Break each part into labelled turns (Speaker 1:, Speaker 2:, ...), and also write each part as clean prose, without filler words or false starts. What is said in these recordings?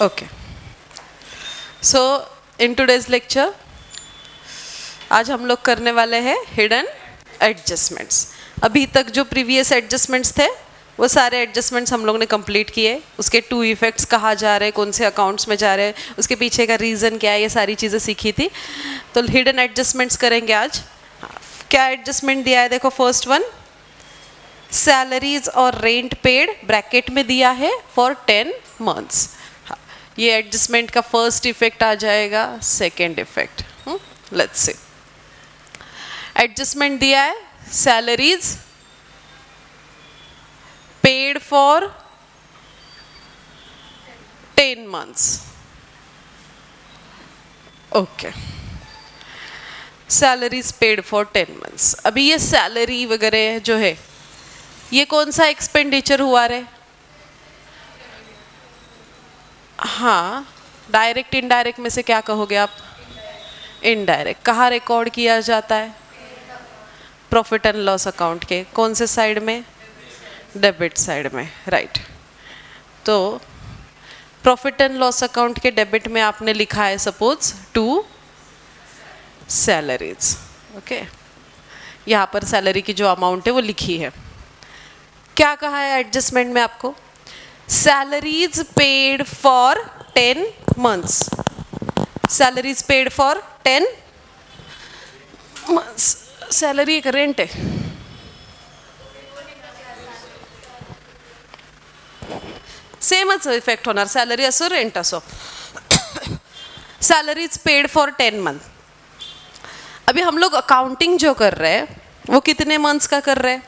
Speaker 1: Okay, so in today's lecture आज हम लोग करने वाले हैं हिडन एडजस्टमेंट्स। अभी तक जो प्रीवियस एडजस्टमेंट्स थे वो सारे एडजस्टमेंट्स हम लोग ने कंप्लीट किए। उसके टू इफेक्ट्स कहाँ जा रहे हैं, कौन से अकाउंट्स में जा रहे हैं, उसके पीछे का रीज़न क्या है, ये सारी चीज़ें सीखी थी। तो हिडन एडजस्टमेंट्स करेंगे आज। क्या एडजस्टमेंट दिया है देखो, फर्स्ट वन सैलरीज और रेंट पेड ब्रैकेट में दिया है फॉर 10 मंथ्स। ये एडजस्टमेंट का फर्स्ट इफेक्ट आ जाएगा, second effect let's see. Adjustment दिया है salaries paid for 10 months. Okay, salaries paid for 10 months. अभी ये सैलरी वगैरह जो है ये कौन सा एक्सपेंडिचर हुआ रे? हाँ, डायरेक्ट इनडायरेक्ट में से क्या कहोगे आप? इनडायरेक्ट। कहाँ रिकॉर्ड किया जाता है? प्रॉफिट एंड लॉस अकाउंट के कौन से साइड में? डेबिट साइड में, राइट। तो प्रॉफिट एंड लॉस अकाउंट के डेबिट में आपने लिखा है सपोज टू सैलरीज। ओके, यहाँ पर सैलरी की जो अमाउंट है वो लिखी है। क्या कहा है एडजस्टमेंट में आपको? Salaries paid for 10 months. Salaries paid for 10 months. Salary एक रेंट है, सेमच इफेक्ट होणार, सॅलरी असो रेंट असो। Salaries paid for 10 month. अभी हम लोग अकाउंटिंग जो कर रहे हैं वो कितने मंथ्स का कर रहे हैं?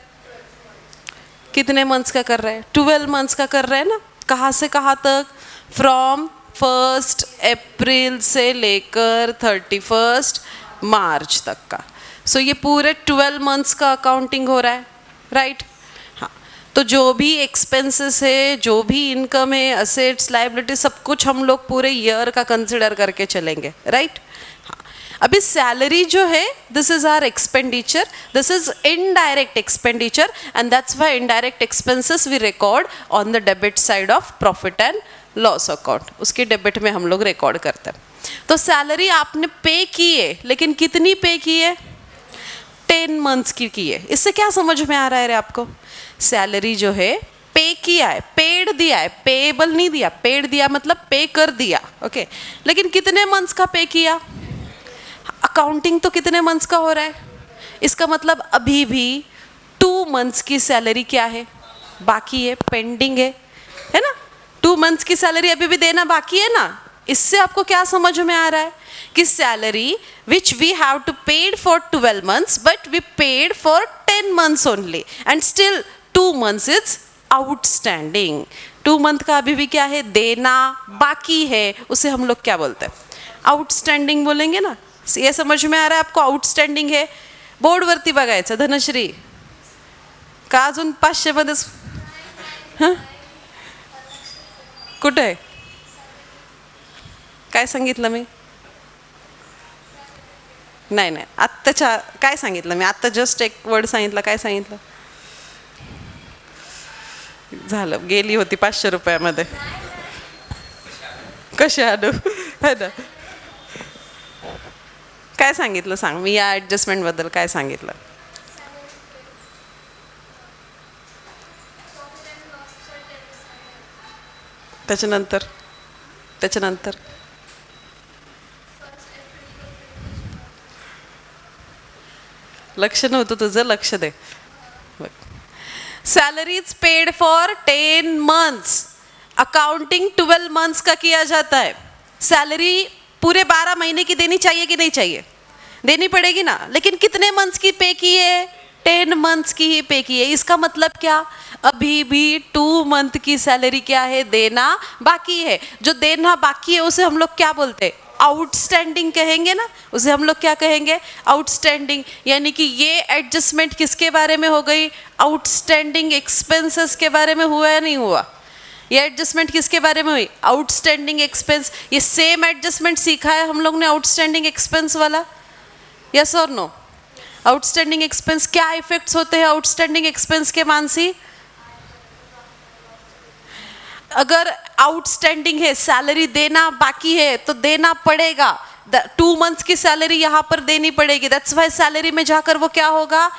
Speaker 1: कितने मंथ्स का कर रहे हैं? 12 मंथ्स का कर रहे हैं ना। कहाँ से कहाँ तक? फ्रॉम 1 अप्रैल से लेकर 31 मार्च तक का। सो ये पूरे 12 मंथ्स का अकाउंटिंग हो रहा है, राइट? हाँ, तो जो भी एक्सपेंसेस है, जो भी इनकम है, असेट्स, लायबिलिटी, सब कुछ हम लोग पूरे ईयर का कंसिडर करके चलेंगे, राइट? अभी सैलरी जो है this is our expenditure, this is indirect expenditure and that's why indirect expenses we record on the debit side of profit and loss account. उसके डेबिट में हम लोग रिकॉर्ड करते हैं। तो सैलरी आपने पे की है, लेकिन कितनी पे की है? 10 मंथ्स की है। इससे क्या समझ में आ रहा है रे आपको? सैलरी जो है पे किया है, पेड दिया है, पेएबल नहीं दिया, पेड दिया मतलब पे कर दिया, ओके। लेकिन कितने मंथ्स का पे किया? अकाउंटिंग तो कितने मंथ्स का हो रहा है? इसका मतलब अभी भी 2 मंथ्स की सैलरी क्या है? बाकी है, पेंडिंग है ना? 2 मंथ्स की सैलरी अभी भी देना बाकी है ना। इससे आपको क्या समझ में आ रहा है कि salary which we have to paid for 12 months but we paid for 10 months only and still 2 months is outstanding. 2 month का अभी भी क्या है? देना बाकी है। उसे हम लोग क्या बोलते हैं? आउटस्टँडिंग बोलेंगे ना। ये समझ में आ रहा है आपको? आउटस्टँडिंग है। बोर्डवरती बघायचं धनश्री का अजून 500 मध्येच? हां, कुठे आहे? काय सांगितलं मी? नाही नाही, आत्ताच्या काय सांगितलं मी? आत्ता जस्ट एक वर्ड सांगितलं. काय सांगितलं? झालं, गेली होती 500 रुपयामध्ये. कशी आलो है ना? काय सांगितलं सांग, मी या ॲडजस्टमेंट बद्दल काय सांगितलं? त्याच्यानंतर त्याच्यानंतर लक्ष नव्हतं तुझं, लक्ष दे. Salaries paid for 10 months. Accounting 12 months का किया जाता है। सैलरी पूरे 12 महीने की देनी चाहिए कि नहीं चाहिए? देनी पड़ेगी ना। लेकिन कितने मंथ्स की पे की है? 10 मंथ्स की ही पे की है। इसका मतलब क्या? अभी भी 2 मंथ की सैलरी क्या है? देना बाकी है। जो देना बाकी है उसे हम लोग क्या बोलते हैं? आउटस्टैंडिंग कहेंगे ना। उसे हम लोग क्या कहेंगे? आउटस्टैंडिंग। यानी कि ये एडजस्टमेंट किसके बारे में हो गई? आउटस्टैंडिंग एक्सपेंसेस के बारे में हुआ या नहीं हुआ? ये एडजस्टमेंट किसके बारे में हुई? Outstanding expense. ये सेम एडजस्टमेंट सीखा है हम लोग ने आउटस्टैंडिंग एक्सपेंस वाला, यस और नो? आउटस्टैंडिंग एक्सपेंस क्या इफेक्ट्स होते हैं आउटस्टैंडिंग एक्सपेंस के? मानसी, अगर आउटस्टैंडिंग है, सैलरी देना बाकी है तो देना पड़ेगा, 2 मंथ्स की सैलरी यहाँ पर देनी पड़ेगी, दैट्स वाई सैलरी में जाकर वो क्या होगा,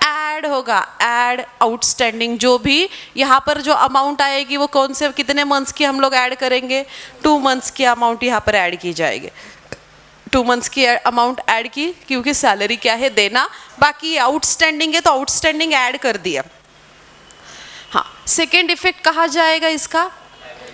Speaker 1: ऐड होगा, ऐड आउटस्टैंडिंग। जो भी यहाँ पर जो अमाउंट आएगी वो कौन से कितने मंथ्स की हम लोग ऐड करेंगे, 2 मंथ्स की अमाउंट यहाँ पर ऐड की जाएगी, 2 मंथ्स की अमाउंट ऐड की, क्योंकि सैलरी क्या है, देना बाकी, आउटस्टैंडिंग है तो आउटस्टैंडिंग ऐड कर दिया। हाँ, सेकेंड इफेक्ट कहा जाएगा इसका,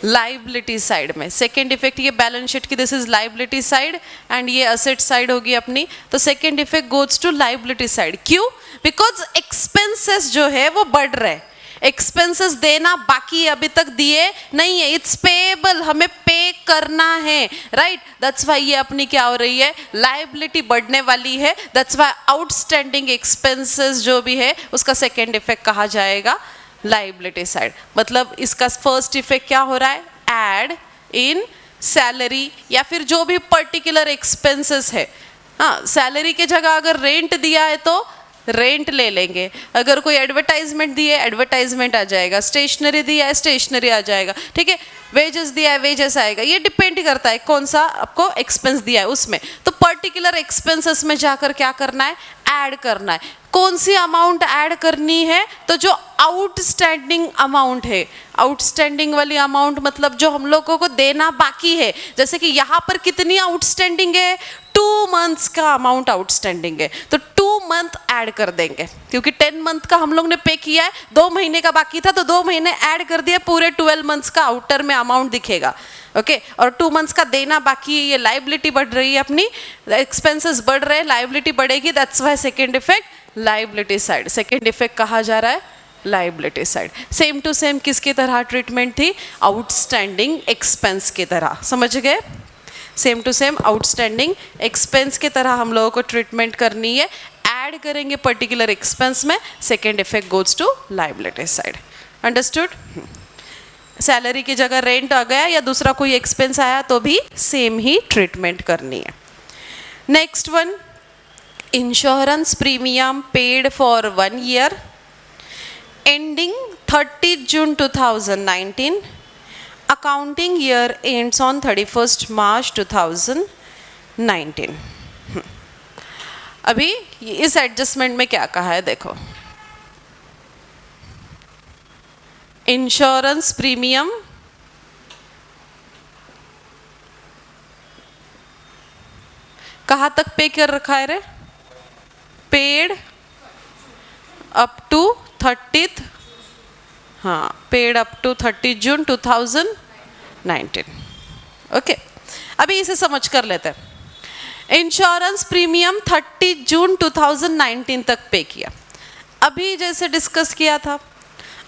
Speaker 1: लाइबिलिटी साइड में। सेकेंड इफेक्ट ये बैलेंस शीट की, this is liability side and ये असेट साइड होगी अपनी, तो second effect goes to liability side. क्यों? बिकॉज एक्सपेंसेस जो है वो बढ़ रहे, एक्सपेंसेस देना बाकी अभी तक दिए नहीं है, इट्स पेएबल, हमें पे करना है, राइट, दैट्स वाई ये अपनी क्या हो रही है, लाइबिलिटी बढ़ने वाली है, दैट्स वाई आउटस्टैंडिंग एक्सपेंसेस जो भी है उसका सेकेंड इफेक्ट कहा जाएगा लाइबिलिटी साइड। मतलब इसका फर्स्ट इफेक्ट क्या हो रहा है, ऐड इन सैलरी या फिर जो भी पर्टिकुलर एक्सपेंसेस है। हाँ, सैलरी के जगह अगर रेंट दिया है तो रेंट ले लेंगे, अगर कोई एडवर्टाइजमेंट दी है एडवर्टाइजमेंट आ जाएगा, स्टेशनरी दिया है स्टेशनरी आ जाएगा, ठीक है, वेजेस दिया है वेजेस आएगा, ये डिपेंड करता है कौन सा आपको एक्सपेंस दिया है उसमें। तो पर्टिकुलर एक्सपेंसेस में जाकर क्या करना है, ऐड करना है। कौन सी अमाउंट ऐड करनी है, तो जो आउटस्टैंडिंग अमाउंट है, आउटस्टैंडिंग वाली अमाउंट मतलब जो हम लोगों को देना बाकी है, जैसे कि यहाँ पर कितनी आउटस्टैंडिंग है, 2 मंथ्स का अमाउंट आउटस्टैंडिंग है, तो 2 मंथ ऐड कर देंगे, क्योंकि 10 मंथ का हम लोग ने पे किया है, 2 महीने का बाकी था तो 2 महीने ऐड कर दिया, पूरे 12 मंथ्स का आउटर में अमाउंट दिखेगा, ओके। और 2 मंथ्स का देना बाकी है, ये लाइबिलिटी बढ़ रही है अपनी, एक्सपेंसेस बढ़ रहे हैं, लाइबिलिटी बढ़ेगी, that's why second effect liability side. Second effect कहा जा रहा है liability side. Same to same किसकी तरह ट्रीटमेंट थी, आउटस्टैंडिंग एक्सपेंस की तरह, समझ गए, same to same outstanding expense की तरह हम लोगों को ट्रीटमेंट करनी है, ऐड करेंगे पर्टिकुलर एक्सपेंस में, second effect goes to liability side. Understood? Salary की जगह रेंट आ गया या दूसरा कोई एक्सपेंस आया तो भी सेम ही ट्रीटमेंट करनी है। Next one, insurance premium paid for 1 year ending 30th June 2019, accounting year ends on 31st March 2019। अभी इस एडजस्टमेंट में क्या कहा है देखो, इंश्योरेंस प्रीमियम कहाँ तक पे कर रखा है रे, पेड अप टू 30th, हाँ, paid up to 30 June 2019, okay. अभी इसे समझ कर लेते हैं। इंश्योरेंस प्रीमियम 30 जून 2019 तक पे किया। अभी जैसे डिस्कस किया था,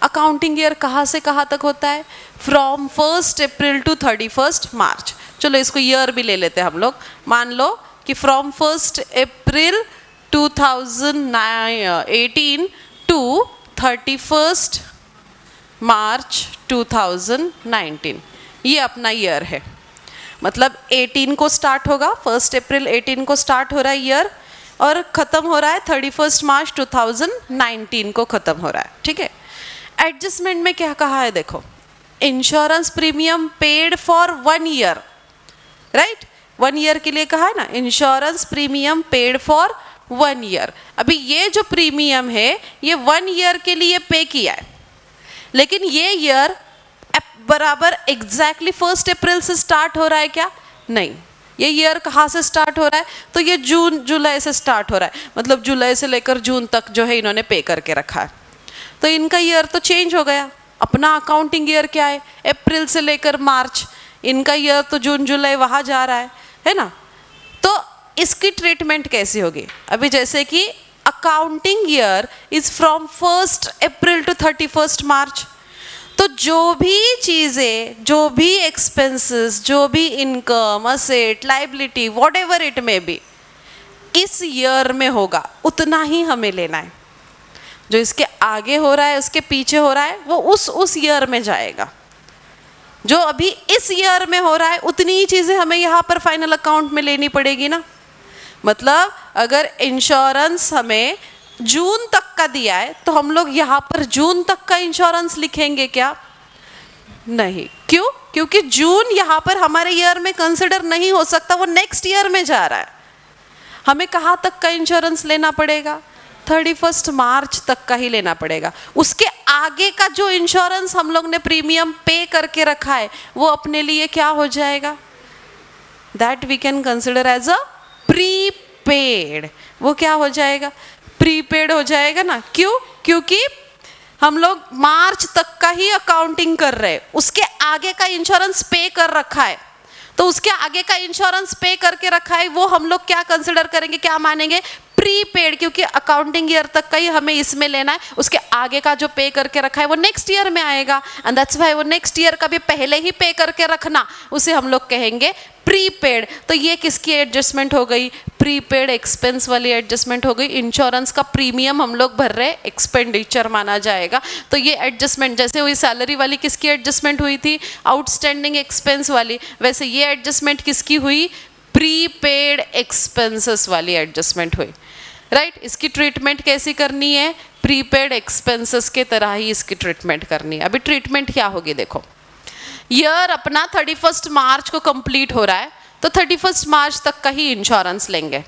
Speaker 1: अकाउंटिंग ईयर कहाँ से कहाँ तक होता है, फ्रॉम 1 अप्रैल टू 31 मार्च। चलो इसको ईयर भी ले लेते हैं हम लोग, मान लो कि फ्रॉम 1 अप्रैल 2018 टू 31 मार्च 2019, ये अपना ईयर है। मतलब 18 को स्टार्ट होगा, 1 अप्रैल 18 को स्टार्ट हो रहा है ईयर, और ख़त्म हो रहा है 31 मार्च 2019 को ख़त्म हो रहा है, ठीक है। एडजस्टमेंट में क्या कहा है देखो, insurance premium paid for 1 year, right, 1 year के लिए कहा है ना, insurance premium paid for 1 year। अभी ये जो प्रीमियम है ये 1 year के लिए पे किया है, लेकिन ये ईयर बराबर एग्जैक्टली 1 अप्रैल से स्टार्ट हो रहा है क्या, नहीं, ये ईयर कहाँ से स्टार्ट हो रहा है, तो ये जून जुलाई से स्टार्ट हो रहा है, मतलब जुलाई से लेकर जून तक जो है इन्होंने पे करके रखा है, तो इनका ईयर तो चेंज हो गया। अपना अकाउंटिंग ईयर क्या है, अप्रैल से लेकर मार्च, इनका ईयर तो जून जुलाई वहाँ जा रहा है ना। तो इसकी ट्रीटमेंट कैसी होगी, अभी जैसे कि accounting year is from 1 April to 31 March, तो जो भी चीज़ें, जो भी एक्सपेंसेस, जो भी income, asset, liability, whatever it may be, इस ईयर में होगा उतना ही हमें लेना है। जो इसके आगे हो रहा है, उसके पीछे हो रहा है, वो उस ईयर में जाएगा। जो अभी इस ईयर में हो रहा है उतनी ही चीज़ें हमें यहाँ पर फाइनल अकाउंट में लेनी पड़ेगी ना। मतलब अगर इंश्योरेंस हमें जून तक का दिया है तो हम लोग यहाँ पर जून तक का इंश्योरेंस लिखेंगे क्या, नहीं। क्यों? क्योंकि जून यहाँ पर हमारे ईयर में कंसिडर नहीं हो सकता, वो नेक्स्ट ईयर में जा रहा है। हमें कहाँ तक का इंश्योरेंस लेना पड़ेगा? 31 मार्च तक का ही लेना पड़ेगा। उसके आगे का जो इंश्योरेंस हम लोग ने प्रीमियम पे करके रखा है वो अपने लिए क्या हो जाएगा? That we can consider as a prepaid. वो क्या हो जाएगा? प्रीपेड हो जाएगा ना। क्यों? क्योंकि हम लोग मार्च तक का ही अकाउंटिंग कर रहे हैं, उसके आगे का इंश्योरेंस पे कर रखा है, तो उसके आगे का इंश्योरेंस पे करके रखा है वो हम लोग क्या कंसिडर करेंगे, क्या मानेंगे? प्रीपेड। क्योंकि अकाउंटिंग ईयर तक का ही हमें इसमें लेना है, उसके आगे का जो पे करके रखा है वो नेक्स्ट ईयर में आएगा, एंड दैट्स व्हाई वो नेक्स्ट ईयर का भी पहले ही पे करके रखना, उसे हम लोग कहेंगे प्रीपेड। तो ये किसकी एडजस्टमेंट हो गई? प्रीपेड एक्सपेंस वाली एडजस्टमेंट हो गई। इंश्योरेंस का प्रीमियम हम लोग भर रहे, एक्सपेंडिचर माना जाएगा। तो ये एडजस्टमेंट जैसे हुई सैलरी वाली, किसकी एडजस्टमेंट हुई थी? आउटस्टैंडिंग एक्सपेंस वाली। वैसे ये एडजस्टमेंट किसकी हुई? प्रीपेड एक्सपेंसेस वाली एडजस्टमेंट हुई, राइट। इसकी ट्रीटमेंट कैसी करनी है? प्रीपेड एक्सपेंसेस के तरह ही इसकी ट्रीटमेंट करनी है। अभी ट्रीटमेंट क्या होगी देखो, ईयर अपना 31 मार्च को कंप्लीट हो रहा है, तो 31 मार्च तक का ही इंश्योरेंस लेंगे,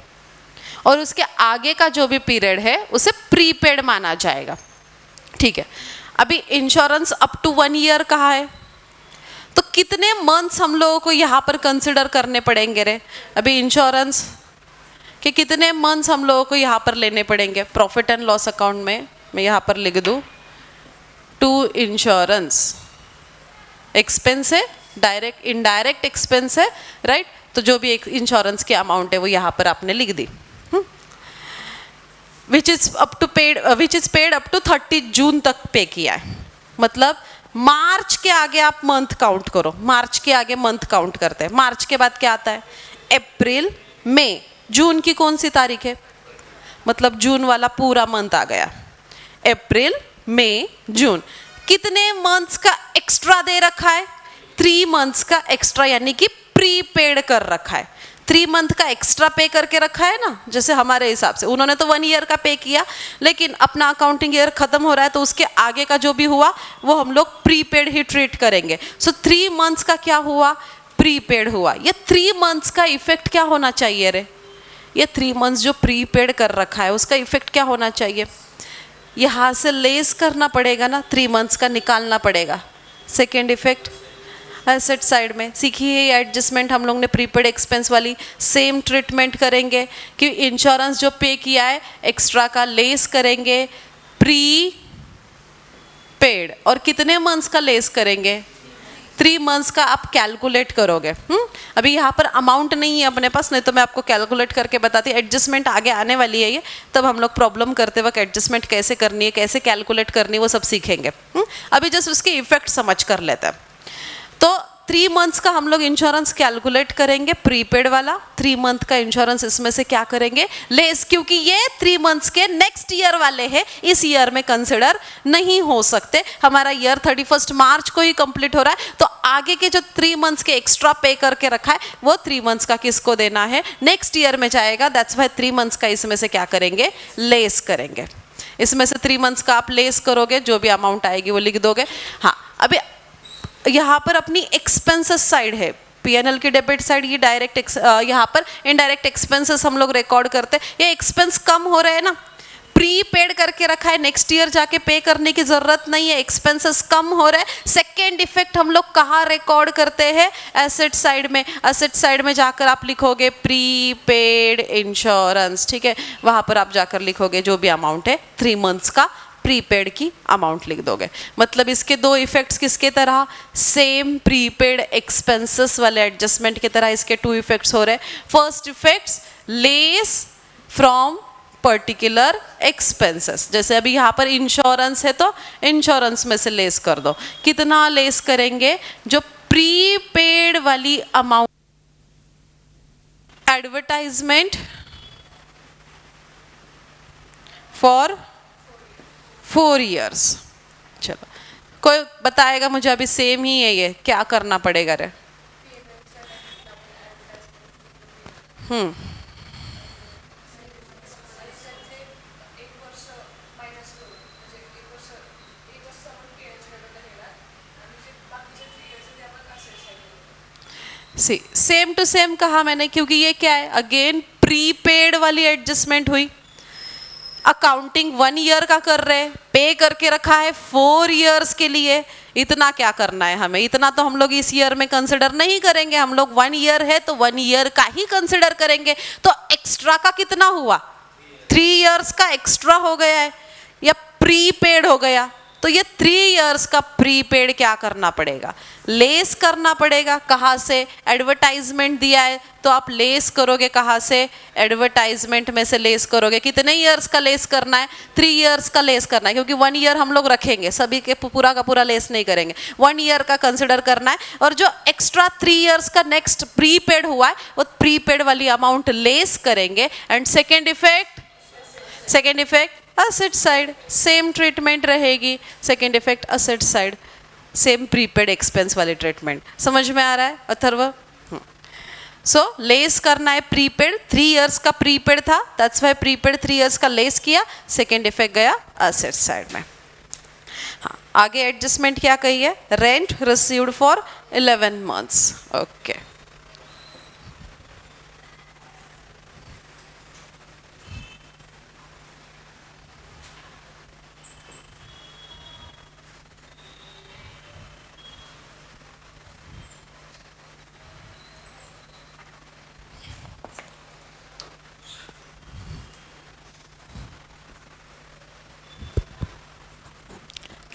Speaker 1: और उसके आगे का जो भी पीरियड है उसे प्रीपेड माना जाएगा, ठीक है। अभी इंश्योरेंस अप टू 1 ईयर कहा है, तो कितने मंथ्स हम लोगों को यहाँ पर कंसिडर करने पड़ेंगे रे? अभी इंश्योरेंस के कितने मंथ्स हम लोगों को यहाँ पर लेने पड़ेंगे? प्रॉफिट एंड लॉस अकाउंट में मैं यहाँ पर लिख दूँ, टू इंश्योरेंस एक्सपेंस है, डायरेक्ट इनडायरेक्ट एक्सपेंस है, राइट। तो जो भी एक इंश्योरेंस की अमाउंट है वो यहाँ पर आपने लिख दी, which is paid up to 30 जून तक पे किया है। मतलब मार्च के आगे आप मंथ काउंट करो, मार्च के आगे मंथ काउंट करते हैं। मार्च के बाद क्या आता है? अप्रैल, मई। जून की कौन सी तारीख है? मतलब जून वाला पूरा मंथ आ गया। अप्रैल, मई, जून। कितने मंथ्स का एक्स्ट्रा दे रखा है? 3 मंथ्स का एक्स्ट्रा, यानी कि प्रीपेड कर रखा है। 3 मंथ का एक्स्ट्रा पे करके रखा है ना, जैसे हमारे हिसाब से उन्होंने तो 1 ईयर का पे किया, लेकिन अपना अकाउंटिंग ईयर खत्म हो रहा है तो उसके आगे का जो भी हुआ वो हम लोग प्रीपेड ही ट्रीट करेंगे। सो 3 मंथ्स का क्या हुआ? प्रीपेड हुआ। ये 3 मंथ्स का इफेक्ट क्या होना चाहिए रे? ये 3 मंथ्स जो प्रीपेड कर रखा है उसका इफेक्ट क्या होना चाहिए? यहाँ से लेस करना पड़ेगा ना, 3 मंथ्स का निकालना पड़ेगा। सेकेंड इफेक्ट एसेट साइड में सीखिए ये एडजस्टमेंट हम लोग ने प्रीपेड एक्सपेंस वाली, सेम ट्रीटमेंट करेंगे कि इंश्योरेंस जो पे किया है एक्स्ट्रा का लेस करेंगे प्री पेड। और कितने मंथ्स का लेस करेंगे? 3 मंथ्स का आप कैलकुलेट करोगे। अभी यहाँ पर अमाउंट नहीं है अपने पास, नहीं तो मैं आपको कैलकुलेट करके बताती। एडजस्टमेंट आगे आने वाली है ये, तब हम लोग प्रॉब्लम करते वक्त एडजस्टमेंट कैसे करनी है, कैसे कैलकुलेट करनी है, वो सब सीखेंगे। अभी जस्ट उसके इफेक्ट समझ कर लेते हैं। तो 3 मंथ्स का हम लोग इंश्योरेंस कैलकुलेट करेंगे प्रीपेड वाला। 3 मंथ का इंश्योरेंस इसमें से क्या करेंगे? लेस, क्योंकि ये 3 मंथ्स के नेक्स्ट ईयर वाले हैं, इस ईयर में कंसिडर नहीं हो सकते। हमारा ईयर 31 मार्च को ही कंप्लीट हो रहा है, तो आगे के जो 3 मंथ्स के एक्स्ट्रा पे करके रखा है वो 3 मंथ्स का किसको देना है? नेक्स्ट ईयर में जाएगा। दैट्स वाई 3 मंथ्स का इसमें से क्या करेंगे? लेस करेंगे। इसमें से 3 मंथ्स का आप लेस करोगे, जो भी अमाउंट आएगी वो लिख दोगे। हाँ, अभी यहाँ पर अपनी एक्सपेंसेस साइड है, पीएनएल की डेबिट साइड, ये डायरेक्ट यहाँ पर इनडायरेक्ट एक्सपेंसेस हम लोग रिकॉर्ड करते हैं। ये एक्सपेंस कम हो रहे हैं ना, प्रीपेड करके रखा है, नेक्स्ट ईयर जाके पे करने की जरूरत नहीं है, एक्सपेंसेस कम हो रहा है। सेकेंड इफेक्ट हम लोग कहाँ रिकॉर्ड करते हैं? एसेट साइड में। एसेट साइड में जाकर आप लिखोगे प्रीपेड इंश्योरेंस, ठीक है। वहाँ पर आप जाकर लिखोगे जो भी अमाउंट है 3 मंथ्स का प्रीपेड की अमाउंट लिख दोगे। मतलब इसके 2 इफेक्ट्स किसके तरह? सेम प्रीपेड एक्सपेंसेस वाले एडजस्टमेंट की तरह इसके 2 इफेक्ट्स हो रहे हैं। First effects less from particular expenses, जैसे अभी यहाँ पर इंश्योरेंस है तो इंश्योरेंस में से लेस कर दो। कितना लेस करेंगे? जो प्रीपेड वाली अमाउंट। Advertisement for 4 years। चलो, कोई बताएगा मुझे? अभी सेम ही है ये, क्या करना पड़ेगा रे? सी सेम टू सेम कहा मैंने, क्योंकि ये क्या है, अगेन प्रीपेड वाली एडजस्टमेंट हुई। अकाउंटिंग 1 ईयर का कर रहे, पे करके रखा है 4 ईयर्स के लिए, इतना क्या करना है हमें, इतना तो हम लोग इस ईयर में कंसिडर नहीं करेंगे, हम लोग 1 ईयर है तो 1 ईयर का ही कंसिडर करेंगे। तो एक्स्ट्रा का कितना हुआ, 3 ईयर्स का एक्स्ट्रा हो गया है या प्रीपेड हो गया। तो ये 3 ईयर्स का प्रीपेड क्या करना पड़ेगा, लेस करना पड़ेगा। कहाँ से, एडवर्टाइजमेंट दिया है तो आप लेस करोगे, कहाँ से, एडवर्टाइजमेंट में से लेस करोगे। कितने ईयर्स का लेस करना है, 3 ईयर्स का लेस करना है, क्योंकि 1 ईयर हम लोग रखेंगे, सभी के पूरा का पूरा लेस नहीं करेंगे, 1 ईयर का कंसिडर करना है। और जो एक्स्ट्रा 3 ईयर्स का नेक्स्ट प्रीपेड हुआ है वो प्रीपेड वाली अमाउंट लेस करेंगे। And second effect asset side, same treatment रहेगी। Second effect asset side, same prepaid expense वाली ट्रीटमेंट। समझ में आ रहा है अथर्व? सो लेस करना है प्रीपेड, 3 ईयर्स का प्रीपेड था, दैट्स व्हाई प्रीपेड 3 ईयर्स का लेस किया, सेकेंड इफेक्ट गया असेट साइड में। हाँ, आगे एडजस्टमेंट क्या कही है, rent received for 11 months. Okay,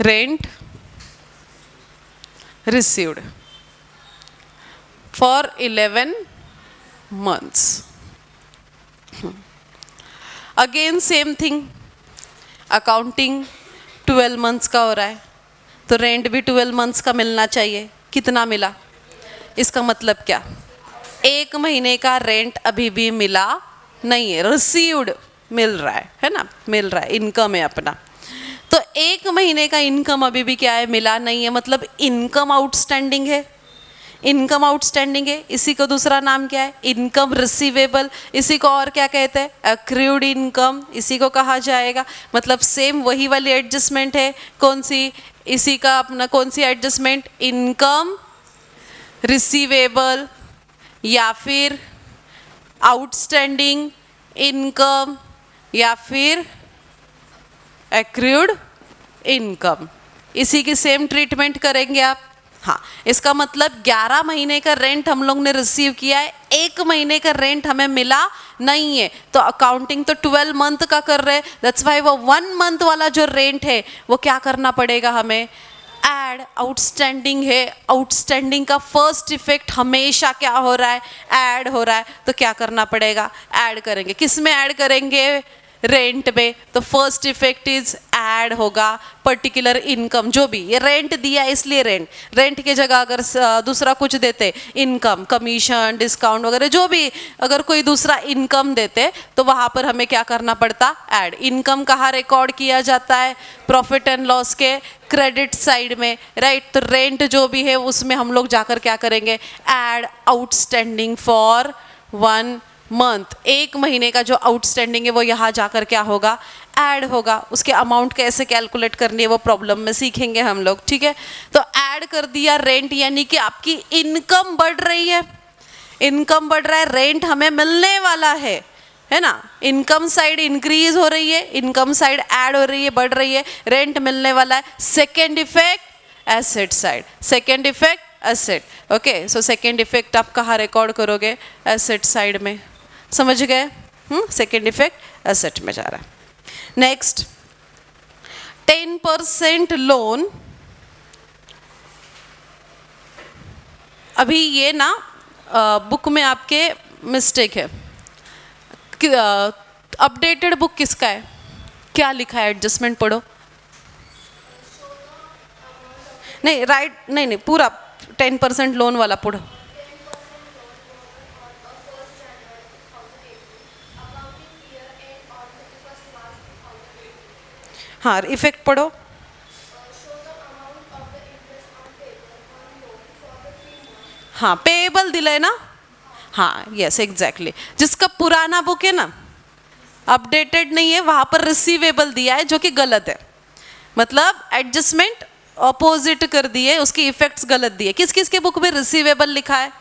Speaker 1: rent received for 11 months. Again same thing, accounting 12 months का हो रहा है तो रेंट भी 12 मंथ्स का मिलना चाहिए। कितना मिला, इसका मतलब क्या, 1 महीने का रेंट अभी भी मिला नहीं है, रिसीव्ड मिल रहा है ना, मिल रहा है, इनकम है अपना। तो 1 महीने का इनकम अभी भी क्या है, मिला नहीं है, मतलब इनकम आउटस्टैंडिंग है, इनकम आउटस्टैंडिंग है। इसी को दूसरा नाम क्या है, इनकम रिसीवेबल। इसी को और क्या कहते हैं, एक्रूड इनकम, इसी को कहा जाएगा। मतलब सेम वही वाली एडजस्टमेंट है, कौन सी, इसी का अपना कौन सी एडजस्टमेंट, इनकम रिसीवेबल या फिर आउटस्टैंडिंग इनकम या फिर एक्रूड इनकम, इसी की सेम ट्रीटमेंट करेंगे आप। हाँ, इसका मतलब 11 महीने का रेंट हम लोग ने रिसीव किया है, 1 महीने का रेंट हमें मिला नहीं है, तो अकाउंटिंग तो 12 मंथ का कर रहे हैं, दैट्स वाई वो 1 मंथ वाला जो रेंट है वो क्या करना पड़ेगा हमें, ऐड। आउटस्टैंडिंग है, आउटस्टैंडिंग का फर्स्ट इफेक्ट हमेशा क्या हो रहा है, ऐड हो रहा है, तो क्या करना पड़ेगा, ऐड करेंगे। किस में ऐड करेंगे, रेंट में। तो फर्स्ट इफेक्ट इज ऐड होगा पर्टिकुलर इनकम, जो भी ये रेंट दिया इसलिए रेंट के जगह अगर दूसरा कुछ देते, इनकम, कमीशन, डिस्काउंट वगैरह जो भी अगर कोई दूसरा इनकम देते तो वहाँ पर हमें क्या करना पड़ता, ऐड। इनकम कहाँ रिकॉर्ड किया जाता है, प्रॉफिट एंड लॉस के क्रेडिट साइड में, राइट। तो रेंट जो भी है उसमें हम लोग जाकर क्या करेंगे, ऐड आउटस्टैंडिंग फॉर 1 मंथ, 1 महीने का जो आउटस्टैंडिंग है वो यहाँ जाकर क्या होगा, ऐड होगा। उसके अमाउंट कैसे कैलकुलेट करनी है वो प्रॉब्लम में सीखेंगे हम लोग, ठीक है। तो ऐड कर दिया रेंट, यानी कि आपकी इनकम बढ़ रही है, इनकम बढ़ रहा है, रेंट हमें मिलने वाला है ना। इनकम साइड इंक्रीज हो रही है, इनकम साइड ऐड हो रही है, बढ़ रही है, रेंट मिलने वाला है। Second effect asset side, second effect asset. Okay, so second effect आप कहाँ रिकॉर्ड करोगे, एसेट साइड में। समझ गए, सेकेंड इफेक्ट एसेट में जा रहा है। Next 10% loan. अभी ये ना बुक में आपके मिस्टेक है, अपडेटेड बुक किसका है, क्या लिखा है, एडजस्टमेंट पढ़ो। नहीं राइट, नहीं पूरा 10% लोन वाला पढ़ो। हाँ, इफेक्ट पढ़ो। हाँ, पेएबल दिलाए ना, हाँ यस एग्जैक्टली। जिसका पुराना बुक है ना, अपडेटेड नहीं है, वहाँ पर रिसीवेबल दिया है जो कि गलत है। मतलब एडजस्टमेंट अपोजिट कर दिए, उसकी इफेक्ट्स गलत दिए। किस किस के बुक में रिसीवेबल लिखा है,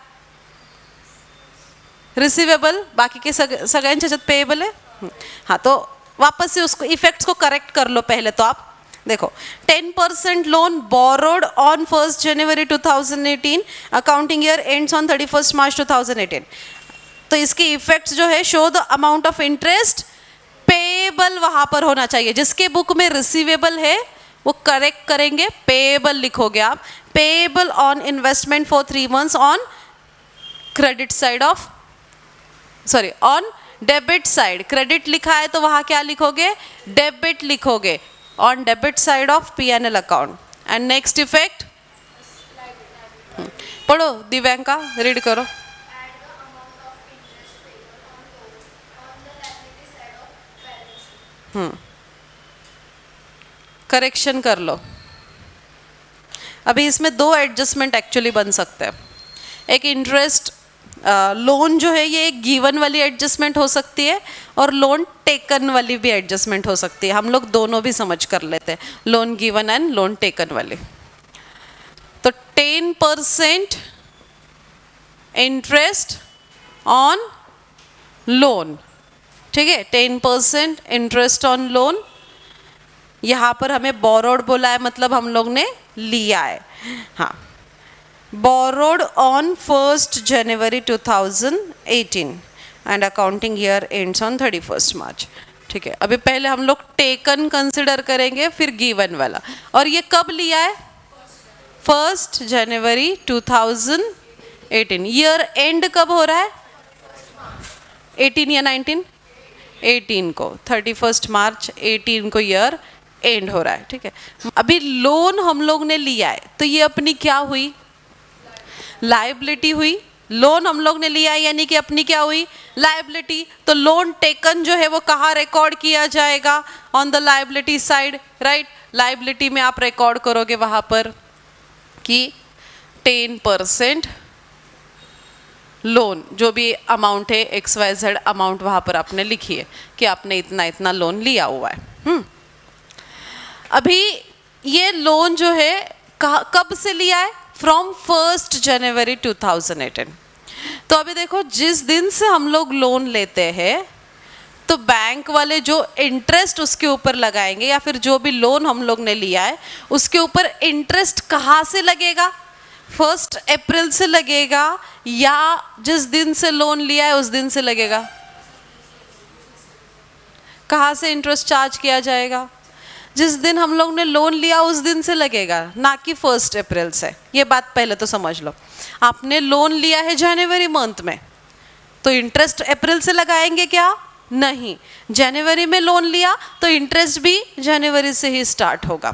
Speaker 1: रिसीवेबल, बाकी के सगळ्यांच्या ह्याच्यात पेएबल आहे. हाँ, तो वापस से उसको इफेक्ट्स को करेक्ट कर लो. पहले तो आप देखो 10% loan borrowed on 1st January 2018, accounting year ends on 31st March 2018. तो इसके इफेक्ट्स जो है, show the amount of interest payable वहां पर होना चाहिए. जिसके बुक में रिसीवेबल है वो करेक्ट करेंगे, पेएबल लिखोगे आप. Payable on investment for 3 months on credit side of, sorry on debit side. Credit लिखा है तो वहां क्या लिखोगे, डेबिट लिखोगे on debit side of P&L account. And next effect पढ़ो दिव्यांका, रीड करो. करेक्शन कर लो. अभी इसमें दो एडजस्टमेंट एक्चुअली बन सकते हैं. एक इंटरेस्ट लोन जो है ये एक गिवन वाली एडजस्टमेंट हो सकती है और लोन टेकन वाली भी एडजस्टमेंट हो सकती है. हम लोग दोनों भी समझ कर लेते हैं, loan given and loan taken वाली. तो 10% इंटरेस्ट ऑन लोन, ठीक है, 10% इंटरेस्ट ऑन लोन. यहाँ पर हमें बोरोड बोला है, मतलब हम लोग ने लिया है. हाँ, borrowed on 1st January 2018 and accounting year ends on 31st March. ठीक है, अभी पहले हम लोग टेकन कंसिडर करेंगे, फिर गिवन वाला. और ये कब लिया है, 1st January 2018. ईयर एंड कब हो रहा है, 18 या 19, 18 को, 31st March 18 को ईयर एंड हो रहा है. ठीक है, अभी लोन हम लोग ने लिया है तो ये अपनी क्या हुई, लायबिलिटी हुई. लोन हम लोग ने लिया है यानी कि अपनी क्या हुई, लायबिलिटी. तो लोन टेकन जो है वो कहाँ रिकॉर्ड किया जाएगा, on the liability side, right. Liability में आप रिकॉर्ड करोगे वहां पर कि 10% लोन, जो भी अमाउंट है XYZ अमाउंट वहां पर आपने लिखी है कि आपने इतना इतना लोन लिया हुआ है. अभी ये लोन जो है कब से लिया है, फ्रॉम 1st January 2018. तो अभी देखो, जिस दिन से हम लोग लोन लेते हैं तो बैंक वाले जो इंटरेस्ट उसके ऊपर लगाएंगे, या फिर जो भी लोन हम लोग ने लिया है उसके ऊपर इंटरेस्ट कहाँ से लगेगा, 1 अप्रैल से लगेगा या जिस दिन से लोन लिया है उस दिन से लगेगा. कहाँ से इंटरेस्ट चार्ज किया जाएगा, जिस दिन हम लोग ने लोन लिया उस दिन से लगेगा, ना कि 1 अप्रैल से. ये बात पहले तो समझ लो. आपने लोन लिया है जनवरी मंथ में तो इंटरेस्ट अप्रैल से लगाएंगे क्या, नहीं. जनवरी में लोन लिया तो इंटरेस्ट भी जनवरी से ही स्टार्ट होगा.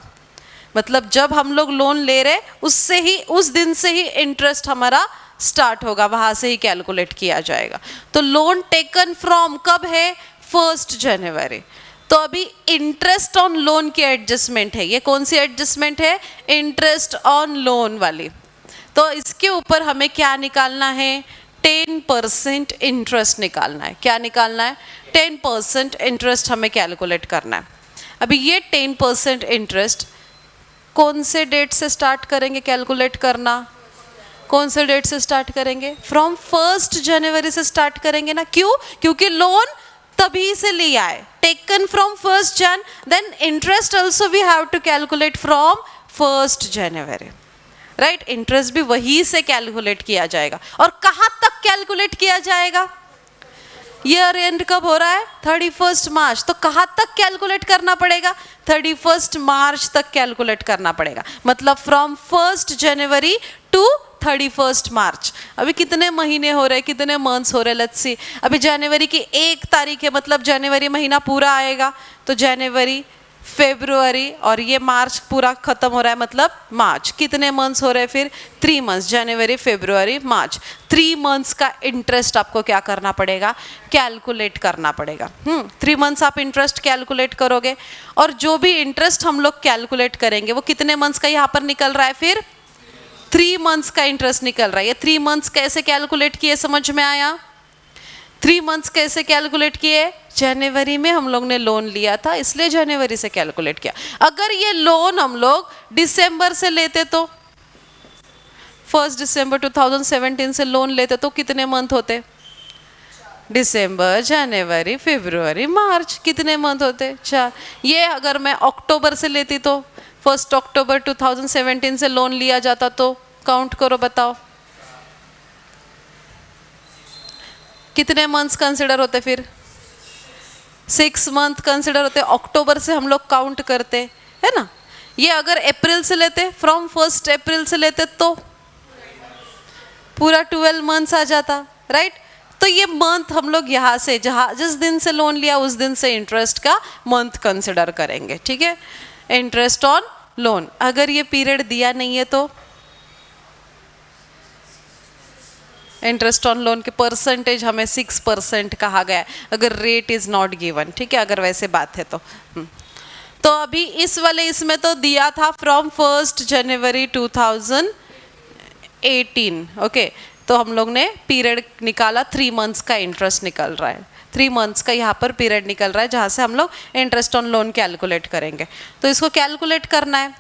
Speaker 1: मतलब जब हम लोग लोन ले रहे उससे ही, उस दिन से ही इंटरेस्ट हमारा स्टार्ट होगा, वहां से ही कैलकुलेट किया जाएगा. तो लोन टेकन फ्रॉम कब है, 1st January. तो अभी इंटरेस्ट ऑन लोन की एडजस्टमेंट है. ये कौन सी एडजस्टमेंट है, इंटरेस्ट ऑन लोन वाली. तो इसके ऊपर हमें क्या निकालना है, 10% इंटरेस्ट निकालना है. क्या निकालना है, 10% इंटरेस्ट हमें कैलकुलेट करना है. अभी ये 10% इंटरेस्ट कौन से डेट से स्टार्ट करेंगे कैलकुलेट करना, कौन से डेट से स्टार्ट करेंगे, फ्रॉम 1st January से स्टार्ट करेंगे ना. क्यों, क्योंकि लोन तभी से लिया है, taken from 1st Jan, then interest also we have to calculate from 1st January, right. Interest भी वही से कैलकुलेट किया जाएगा. और कहाँ तक कैलकुलेट किया जाएगा, ईयर एंड कब हो रहा है, 31st March. तो कहाँ तक कैलकुलेट करना पड़ेगा, 31st March तक कैलकुलेट करना पड़ेगा. मतलब from 1st January to 31st March. अभी कितने महीने हो रहे हैं, कितने मंथ्स हो रहे हैं, लेट्स सी. अभी जनवरी की 1 तारीख है, मतलब जनवरी महीना पूरा आएगा. तो जनवरी, फरवरी और ये मार्च पूरा खत्म हो रहा है, मतलब मार्च. कितने मंथ्स हो रहे हैं फिर, 3 months, जनवरी, फरवरी, मार्च. 3 months का इंटरेस्ट आपको क्या करना पड़ेगा, कैलकुलेट करना पड़ेगा. 3 months आप इंटरेस्ट कैलकुलेट करोगे. और जो भी इंटरेस्ट हम लोग कैलकुलेट करेंगे वो कितने मंथ्स का यहाँ पर निकल रहा है, फिर 3 months का इंटरेस्ट निकल रहा है. ये 3 months कैसे कैलकुलेट किए, समझ में आया. 3 months कैसे कैलकुलेट किए, जनवरी में हम लोग ने लोन लिया था इसलिए जनवरी से कैलकुलेट किया. अगर ये लोन हम लोग दिसंबर से लेते तो 1 December 2017 से लोन लेते तो कितने मंथ होते, दिसंबर, जनवरी, फरवरी, मार्च, कितने मंथ होते? 4। ये अगर मैं अक्टूबर से लेती तो 1 अक्टूबर 2017 से लोन लिया जाता तो काउंट करो, बताओ कितने मंथ्स कंसिडर होते? फिर 6 मंथ कंसिडर होते। अक्टूबर से हम लोग काउंट करते है ना। ये अगर अप्रैल से लेते, फ्रॉम 1 अप्रैल से लेते तो पूरा 12 मंथ्स आ जाता, राइट। तो ये मंथ हम लोग यहाँ से जहाँ जिस दिन से लोन लिया उस दिन से इंटरेस्ट का मंथ कंसिडर करेंगे, ठीक है। इंटरेस्ट ऑन लोन, अगर ये पीरियड दिया नहीं है तो इंटरेस्ट ऑन लोन के परसेंटेज हमें 6% कहा गया है, अगर रेट इज नॉट गिवन, ठीक है, अगर वैसे बात है तो। तो अभी इस वाले इसमें तो दिया था फ्रॉम 1 जनवरी 2018, ओके। तो हम लोग ने पीरियड निकाला, 3 मंथ्स का इंटरेस्ट निकल रहा है, 3 मंथ्स का यहाँ पर पीरियड निकल रहा है जहाँ से हम लोग इंटरेस्ट ऑन लोन कैलकुलेट करेंगे। तो इसको कैलकुलेट करना है,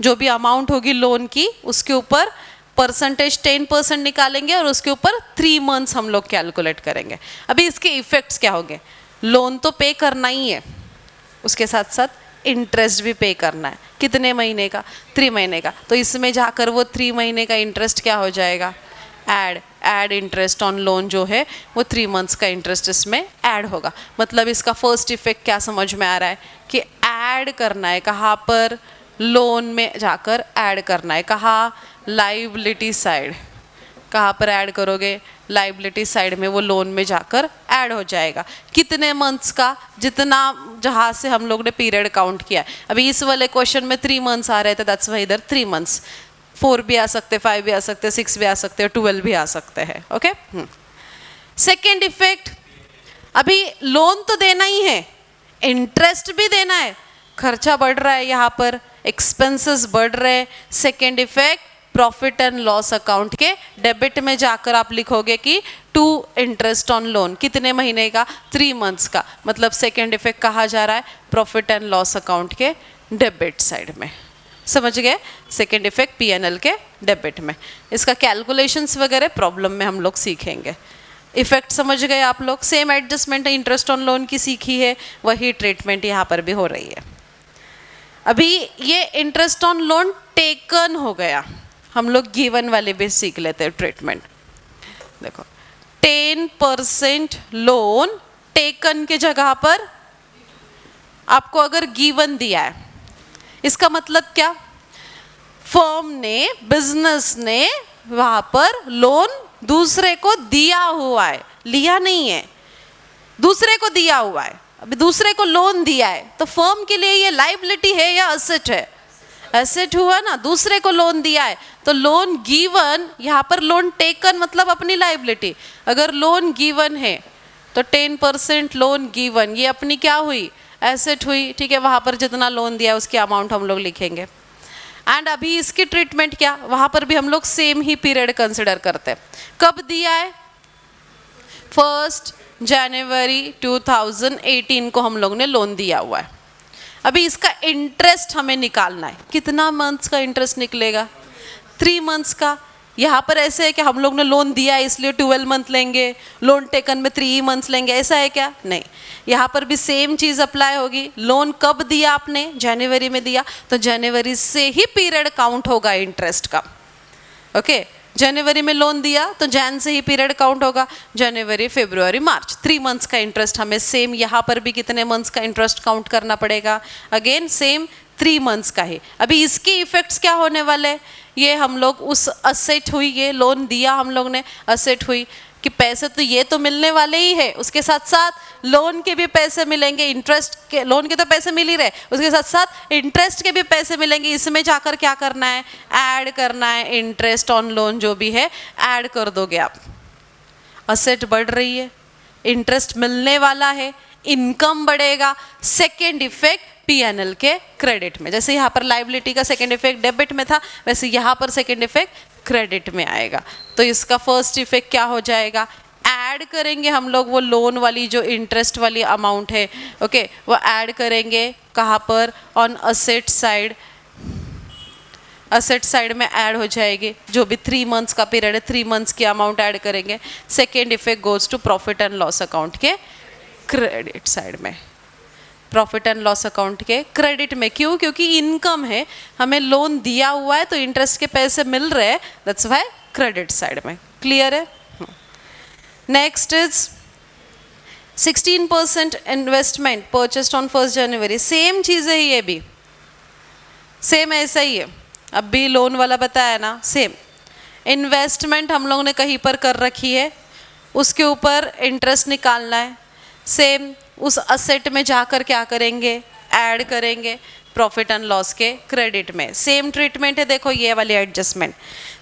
Speaker 1: जो भी अमाउंट होगी लोन की उसके ऊपर परसेंटेज 10% निकालेंगे और उसके ऊपर 3 मंथ्स हम लोग कैलकुलेट करेंगे। अभी इसके इफेक्ट्स क्या होंगे? लोन तो पे करना ही है, उसके साथ साथ इंटरेस्ट भी पे करना है। कितने महीने का? 3 महीने का। तो इसमें जाकर वो 3 महीने का इंटरेस्ट क्या हो जाएगा? ऐड इंटरेस्ट ऑन लोन जो है वो 3 मंथ्स का इंटरेस्ट इसमें ऐड होगा। मतलब इसका फर्स्ट इफेक्ट क्या समझ में आ रहा है कि ऐड करना है, कहाँ पर? लोन में जाकर ऐड करना है। कहाँ? Liability side. कहाँ पर ऐड करोगे? लाइबिलिटी साइड में वो लोन में जाकर ऐड हो जाएगा। कितने मंथ्स का? जितना जहाँ से हम लोग ने पीरियड काउंट किया है। अभी इस वाले क्वेश्चन में 3 मंथ्स आ रहे थे, दैट्स वाई इधर 3 मंथ्स। 4 भी आ सकते, 5 भी आ सकते, 6 भी आ सकते, 12 भी आ सकते हैं, ओके। सेकेंड इफेक्ट, अभी लोन तो देना ही है, इंटरेस्ट भी देना है, खर्चा बढ़ रहा है, यहाँ पर एक्सपेंसेस बढ़ रहे हैं। Second effect, profit and loss account के डेबिट में जाकर आप लिखोगे कि टू इंटरेस्ट ऑन लोन, कितने महीने का? 3 मंथ्स का। मतलब सेकेंड इफेक्ट कहा जा रहा है प्रॉफिट एंड लॉस अकाउंट के डेबिट साइड में। समझ गए? सेकेंड इफेक्ट P&L के डेबिट में। इसका कैलकुलेशंस वगैरह प्रॉब्लम में हम लोग सीखेंगे। इफेक्ट समझ गए आप लोग? Same adjustment interest on loan की सीखी है, वही ट्रीटमेंट यहाँ पर भी हो रही है। अभी ये इंटरेस्ट ऑन लोन टेकन हो गया, हम लोग गिवन वाले भी सीख लेते हैं ट्रीटमेंट। देखो 10% लोन टेकन के जगह पर आपको अगर गिवन दिया है, इसका मतलब क्या? फर्म ने, बिजनेस ने वहां पर लोन दूसरे को दिया हुआ है, लिया नहीं है, दूसरे को दिया हुआ है। अभी दूसरे को लोन दिया है तो फर्म के लिए ये लायबिलिटी है या एसेट है? एसेट हुआ ना, दूसरे को लोन दिया है तो लोन गिवन, यहाँ पर लोन टेकन मतलब अपनी लायबिलिटी। अगर लोन गिवन है तो 10% लोन गिवन, ये अपनी क्या हुई? एसेट हुई, ठीक है। वहाँ पर जितना लोन दिया है उसकी अमाउंट हम लोग लिखेंगे। एंड अभी इसकी ट्रीटमेंट क्या? वहाँ पर भी हम लोग सेम ही पीरियड कंसिडर करते हैं। कब दिया है? 1 जनवरी 2018 को हम लोग ने लोन दिया हुआ है। अभी इसका इंटरेस्ट हमें निकालना है। कितना मंथ्स का इंटरेस्ट निकलेगा? 3 मंथ्स का। यहाँ पर ऐसे है कि हम लोग ने लोन दिया है इसलिए 12 मंथ लेंगे, लोन टेकन में 3 मंथ्स लेंगे, ऐसा है क्या? नहीं, यहाँ पर भी सेम चीज़ अप्लाई होगी। लोन कब दिया आपने? जनवरी में दिया, तो जनवरी से ही पीरियड काउंट होगा इंटरेस्ट का, ओके। जनवरी में लोन दिया तो जैन से ही पीरियड काउंट होगा। जनवरी, फरवरी, मार्च, 3 मंथ्स का इंटरेस्ट हमें सेम यहाँ पर भी कितने मंथ्स का इंटरेस्ट काउंट करना पड़ेगा? अगेन सेम 3 मंथ्स का ही। अभी इसके इफेक्ट्स क्या होने वाले? ये हम लोग उस असेट हुई, ये लोन दिया हम लोग ने, असेट हुई कि पैसे तो ये तो मिलने वाले ही है, उसके साथ साथ लोन के भी पैसे मिलेंगे, इंटरेस्ट के, लोन के तो पैसे मिल ही रहे, उसके साथ साथ इंटरेस्ट के भी पैसे मिलेंगे। इसमें जाकर क्या करना है? ऐड करना है इंटरेस्ट ऑन लोन जो भी है, ऐड कर दोगे आप। असेट बढ़ रही है, इंटरेस्ट मिलने वाला है, इनकम बढ़ेगा। सेकेंड इफेक्ट P&L के क्रेडिट में, जैसे यहाँ पर लायबिलिटी का सेकेंड इफेक्ट डेबिट में था, वैसे यहाँ पर सेकेंड इफेक्ट क्रेडिट में आएगा। तो इसका फर्स्ट इफेक्ट क्या हो जाएगा? ऐड करेंगे हम लोग वो लोन वाली जो इंटरेस्ट वाली अमाउंट है, ओके, वो ऐड करेंगे कहाँ पर? On asset side. Asset side में ऐड हो जाएगी, जो भी 3 मंथ्स का पीरियड है 3 मंथ्स की अमाउंट ऐड करेंगे। Second effect goes to profit and loss account के क्रेडिट साइड में, प्रॉफिट एंड लॉस अकाउंट के क्रेडिट में। क्यों? क्योंकि इनकम है, हमें लोन दिया हुआ है तो इंटरेस्ट के पैसे मिल रहे हैं, दैट्स व्हाई क्रेडिट साइड में। क्लियर है? Next is 16% investment purchased on 1 जनवरी। सेम चीज़ है, ये भी सेम ऐसा ही है, अब भी लोन वाला बताया ना, सेम इन्वेस्टमेंट हम लोगों ने कहीं पर कर रखी है, उसके ऊपर इंटरेस्ट निकालना है। सेम उस असेट में जाकर क्या करेंगे, ऐड करेंगे प्रॉफिट एंड लॉस के क्रेडिट में। सेम ट्रीटमेंट है, देखो ये वाली एडजस्टमेंट।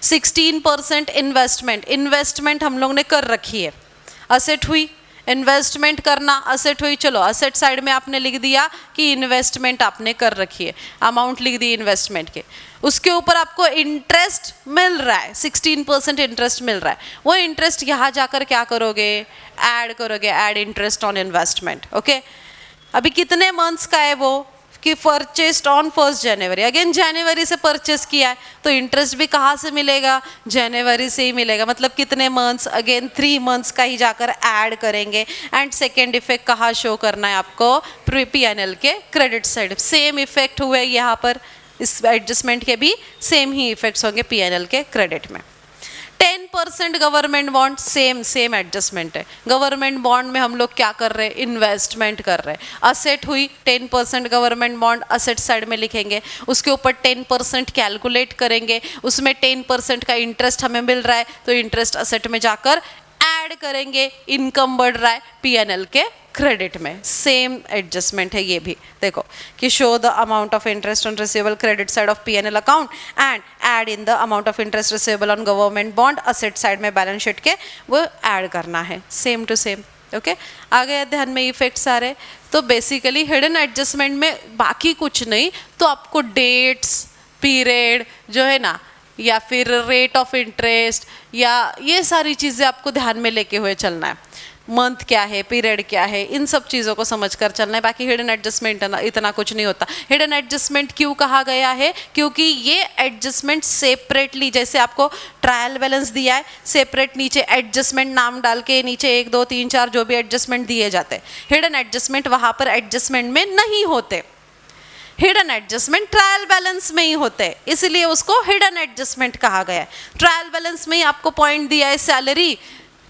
Speaker 1: 16% इन्वेस्टमेंट, इन्वेस्टमेंट हम लोग ने कर रखी है, असेट हुई, इन्वेस्टमेंट करना असेट हुई, चलो असेट साइड में आपने लिख दिया कि इन्वेस्टमेंट आपने कर रखी है, अमाउंट लिख दी इन्वेस्टमेंट के, उसके ऊपर आपको इंटरेस्ट मिल रहा है, 16% इंटरेस्ट मिल रहा है। वो इंटरेस्ट यहाँ जाकर क्या करोगे, ऐड करोगे, add interest on investment. Okay, अभी कितने मंथ्स का है वो, कि परचेस्ड ऑन 1 जनवरी, अगेन जनवरी से परचेस किया है तो इंटरेस्ट भी कहाँ से मिलेगा, जनवरी से ही मिलेगा। मतलब कितने मंथ्स, अगेन 3 मंथ्स का ही जाकर ऐड करेंगे। एंड सेकेंड इफेक्ट कहाँ शो करना है आपको, P&L के क्रेडिट साइड। सेम इफेक्ट हुए यहाँ पर, इस एडजस्टमेंट के भी सेम ही इफेक्ट्स होंगे P&L के क्रेडिट में। 10% गवर्नमेंट बॉन्ड, सेम एडजस्टमेंट है। गवर्नमेंट बॉन्ड में हम लोग क्या कर रहे हैं, इन्वेस्टमेंट कर रहे हैं। असेट हुई 10% गवर्नमेंट बॉन्ड, असेट साइड में लिखेंगे, उसके ऊपर 10% कैलकुलेट करेंगे, उसमें 10% का इंटरेस्ट हमें मिल रहा है तो इंटरेस्ट असेट में जाकर ऐड करेंगे, इनकम बढ़ रहा है P&L के क्रेडिट में। सेम एडजस्टमेंट है ये भी, देखो कि show the amount of interest on receivable credit side of P&L account and add in the amount of interest receivable on government bond, asset side में बैलेंस शीट के वो ऐड करना है, सेम टू सेम। ओके, आ गया ध्यान में effect सारे। तो बेसिकली हिडन एडजस्टमेंट में बाकी कुछ नहीं, तो आपको डेट्स, पीरियड जो है ना, या फिर रेट ऑफ इंटरेस्ट, या ये सारी चीज़ें आपको ध्यान में लेके हुए चलना है। मंथ क्या है, पीरियड क्या है, इन सब चीज़ों को समझकर चलना है। बाकी हिडन एडजस्टमेंट इतना कुछ नहीं होता। हिडन एडजस्टमेंट क्यों कहा गया है, क्योंकि ये एडजस्टमेंट सेपरेटली, जैसे आपको ट्रायल बैलेंस दिया है, सेपरेट नीचे एडजस्टमेंट नाम डाल के नीचे 1 2 3 4 जो भी एडजस्टमेंट दिए जाते हैं, हिडन एडजस्टमेंट वहाँ पर एडजस्टमेंट में नहीं होते। हिडन एडजस्टमेंट ट्रायल बैलेंस में ही होते हैं, इसलिए उसको हिडन एडजस्टमेंट कहा गया है। ट्रायल बैलेंस में ही आपको पॉइंट दिया है सैलरी,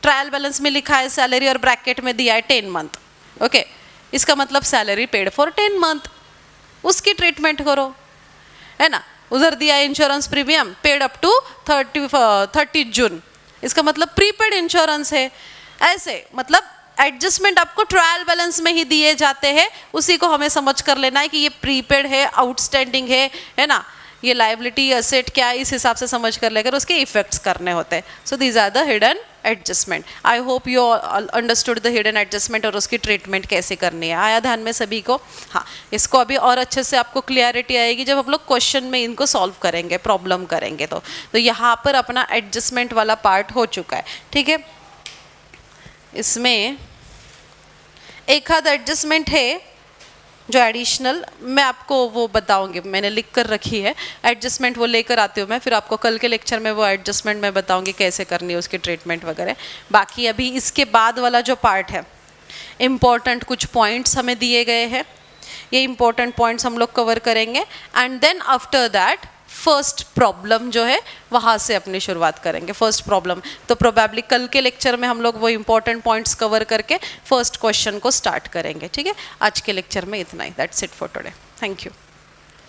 Speaker 1: ट्रायल बैलेंस में लिखा है सैलरी और ब्रैकेट में दिया है 10 मंथ। ओके, इसका मतलब सैलरी पेड फॉर 10 मंथ, उसकी ट्रीटमेंट करो, है ना। उधर दिया है insurance premium paid up to 30 June, इसका मतलब प्रीपेड इंश्योरेंस है। ऐसे मतलब एडजस्टमेंट आपको ट्रायल बैलेंस में ही दिए जाते हैं, उसी को हमें समझ कर लेना है कि ये प्रीपेड है, आउटस्टैंडिंग है ना, ये लाइबिलिटी असेट क्या है, इस हिसाब से समझ कर लेकर उसके इफेक्ट्स करने होते हैं। So these are the hidden adjustment. I hope you understood the hidden adjustment और उसकी ट्रीटमेंट कैसे करनी है। आया ध्यान में सभी को? हाँ, इसको अभी और अच्छे से आपको क्लियरिटी आएगी जब हम लोग क्वेश्चन में इनको सॉल्व करेंगे, प्रॉब्लम करेंगे। तो यहाँ पर अपना एडजस्टमेंट वाला पार्ट हो चुका है, ठीक है। इसमें एक आध एडजस्टमेंट है जो एडिशनल, मैं आपको वो बताऊंगी, मैंने लिख कर रखी है एडजस्टमेंट, वो लेकर आती हूँ मैं, फिर आपको कल के लेक्चर में वो एडजस्टमेंट मैं बताऊंगी कैसे करनी है, उसकी ट्रीटमेंट वगैरह। बाकी अभी इसके बाद वाला जो पार्ट है, इम्पॉर्टेंट कुछ पॉइंट्स हमें दिए गए हैं, ये इम्पॉर्टेंट पॉइंट्स हम लोग कवर करेंगे and then after that first problem जो है वहाँ से अपनी शुरुआत करेंगे। फर्स्ट प्रॉब्लम तो प्रोबेबली कल के लेक्चर में हम लोग वो इंपॉर्टेंट पॉइंट्स कवर करके फर्स्ट क्वेश्चन को स्टार्ट करेंगे, ठीक है। आज के लेक्चर में इतना ही, that's it for today, thank you.